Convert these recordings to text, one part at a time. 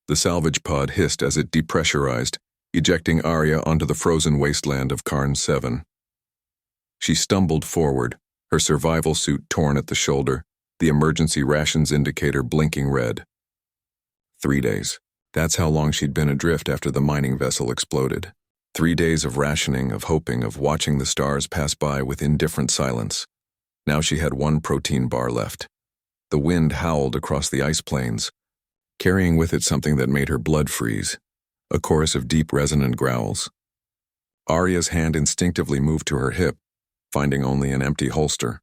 The salvage pod hissed as it depressurized, ejecting Arya onto the frozen wasteland of Karn 7. She stumbled forward, her survival suit torn at the shoulder, the emergency rations indicator blinking red. 3 days. That's how long she'd been adrift after the mining vessel exploded. 3 days of rationing, of hoping, of watching the stars pass by with indifferent silence. Now she had 1 protein bar left. The wind howled across the ice plains, carrying with it something that made her blood freeze, a chorus of deep resonant growls. Arya's hand instinctively moved to her hip, finding only an empty holster.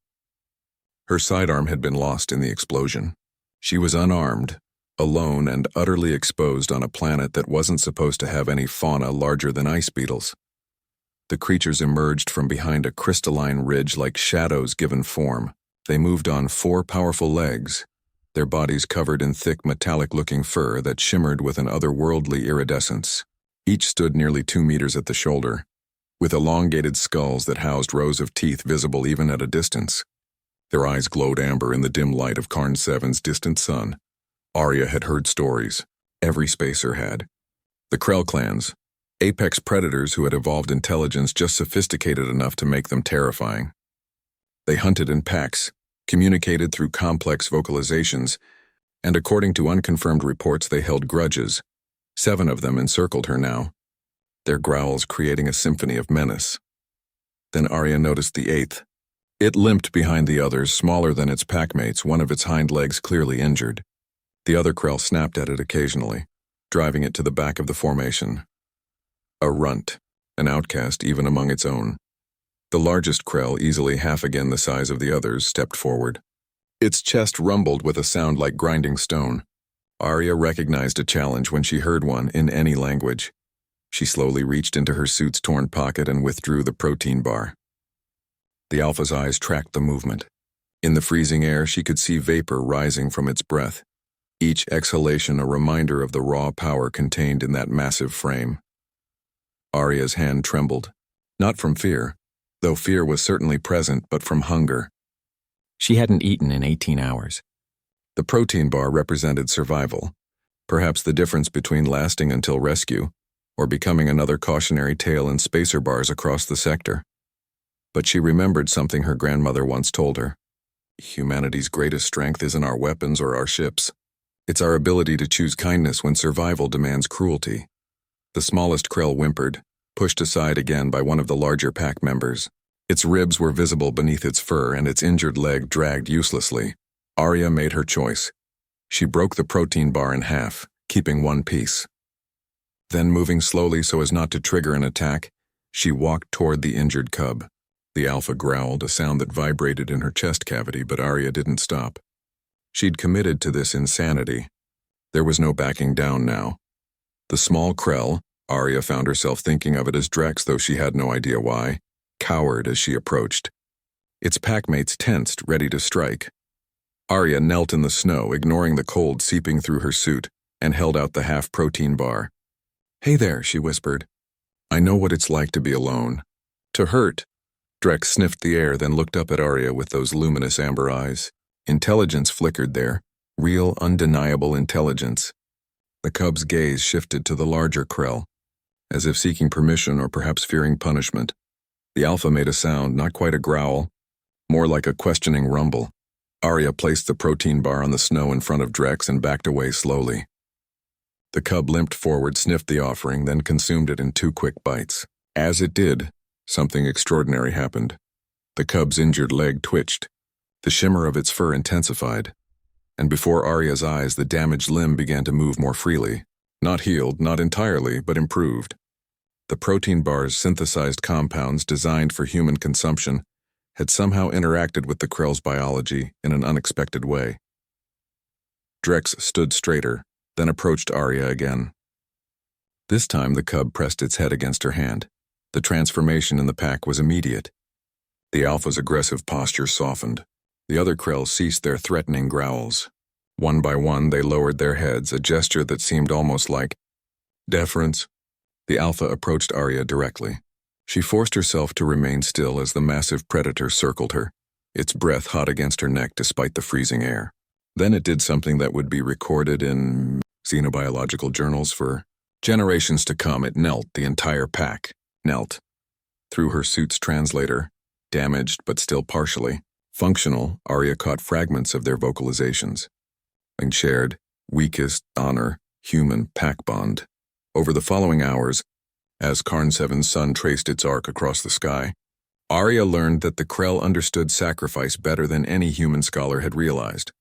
Her sidearm had been lost in the explosion. She was unarmed, alone and utterly exposed on a planet that wasn't supposed to have any fauna larger than ice beetles. The creatures emerged from behind a crystalline ridge like shadows given form. They moved on 4 powerful legs, their bodies covered in thick metallic-looking fur that shimmered with an otherworldly iridescence. Each stood nearly 2 meters at the shoulder, with elongated skulls that housed rows of teeth visible even at a distance. Their eyes glowed amber in the dim light of Karn 7's distant sun. Arya had heard stories. Every spacer had. The Krell clans, apex predators who had evolved intelligence just sophisticated enough to make them terrifying. They hunted in packs, communicated through complex vocalizations, and according to unconfirmed reports they held grudges. 7 of them encircled her now, their growls creating a symphony of menace. Then Arya noticed the 8th. It limped behind the others, smaller than its packmates, one of its hind legs clearly injured. The other Krell snapped at it occasionally, driving it to the back of the formation. A runt, an outcast even among its own. The largest Krell, easily half again the size of the others, stepped forward. Its chest rumbled with a sound like grinding stone. Arya recognized a challenge when she heard one in any language. She slowly reached into her suit's torn pocket and withdrew the protein bar. The Alpha's eyes tracked the movement. In the freezing air, she could see vapor rising from its breath, each exhalation a reminder of the raw power contained in that massive frame. Arya's hand trembled, not from fear, though fear was certainly present, but from hunger. She hadn't eaten in 18 hours. The protein bar represented survival, perhaps the difference between lasting until rescue or becoming another cautionary tale in spacer bars across the sector. But she remembered something her grandmother once told her. Humanity's greatest strength isn't our weapons or our ships. It's our ability to choose kindness when survival demands cruelty. The smallest Krell whimpered, pushed aside again by one of the larger pack members. Its ribs were visible beneath its fur and its injured leg dragged uselessly. Arya made her choice. She broke the protein bar in half, keeping 1 piece. Then, moving slowly so as not to trigger an attack, she walked toward the injured cub. The Alpha growled, a sound that vibrated in her chest cavity, but Arya didn't stop. She'd committed to this insanity. There was no backing down now. The small Krell, Arya found herself thinking of it as Drex, though she had no idea why, cowered as she approached. Its packmates tensed, ready to strike. Arya knelt in the snow, ignoring the cold seeping through her suit, and held out the half-protein bar. "Hey there," she whispered. "I know what it's like to be alone. To hurt." Drex sniffed the air, then looked up at Arya with those luminous amber eyes. Intelligence flickered there, real, undeniable intelligence. The cub's gaze shifted to the larger Krell, as if seeking permission or perhaps fearing punishment. The Alpha made a sound, not quite a growl, more like a questioning rumble. Arya placed the protein bar on the snow in front of Drex and backed away slowly. The cub limped forward, sniffed the offering, then consumed it in 2 quick bites. As it did, something extraordinary happened. The cub's injured leg twitched. The shimmer of its fur intensified. And before Arya's eyes, the damaged limb began to move more freely. Not healed, not entirely, but improved. The protein bar's synthesized compounds designed for human consumption had somehow interacted with the Krell's biology in an unexpected way. Drex stood straighter, then approached Arya again. This time the cub pressed its head against her hand. The transformation in the pack was immediate. The Alpha's aggressive posture softened. The other Krell ceased their threatening growls. One by one they lowered their heads, a gesture that seemed almost like deference. The Alpha approached Arya directly. She forced herself to remain still as the massive predator circled her, its breath hot against her neck despite the freezing air. Then it did something that would be recorded in xenobiological journals for generations to come. It knelt, the entire pack knelt. Through her suit's translator, damaged but still partially functional, Arya caught fragments of their vocalizations. And shared, weakest, honor, human pack bond. Over the following hours, as Karn Seven's sun traced its arc across the sky, Arya learned that the Krell understood sacrifice better than any human scholar had realized.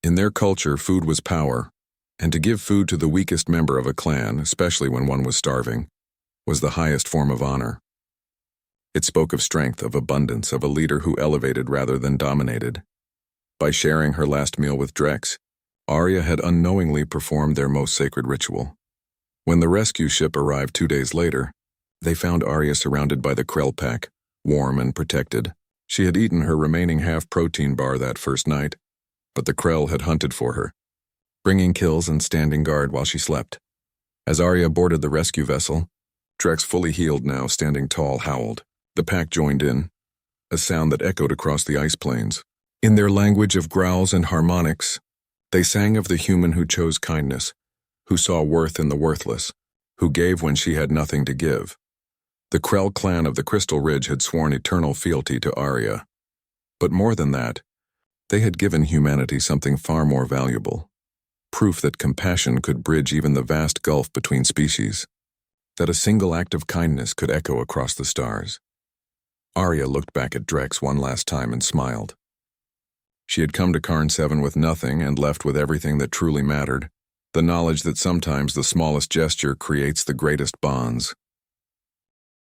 In their culture, food was power, and to give food to the weakest member of a clan, especially when one was starving, was the highest form of honor. It spoke of strength, of abundance, of a leader who elevated rather than dominated. By sharing her last meal with Drex, Arya had unknowingly performed their most sacred ritual. When the rescue ship arrived 2 days later, they found Arya surrounded by the Krell pack, warm and protected. She had eaten her remaining half-protein bar that first night, but the Krell had hunted for her, bringing kills and standing guard while she slept. As Arya boarded the rescue vessel, Drex, fully healed now, standing tall, howled. The pack joined in, a sound that echoed across the ice plains. In their language of growls and harmonics, they sang of the human who chose kindness, who saw worth in the worthless, who gave when she had nothing to give. The Krell clan of the Crystal Ridge had sworn eternal fealty to Arya. But more than that, they had given humanity something far more valuable. Proof that compassion could bridge even the vast gulf between species. That a single act of kindness could echo across the stars. Arya looked back at Drex one last time and smiled. She had come to Karn 7 with nothing and left with everything that truly mattered, the knowledge that sometimes the smallest gesture creates the greatest bonds.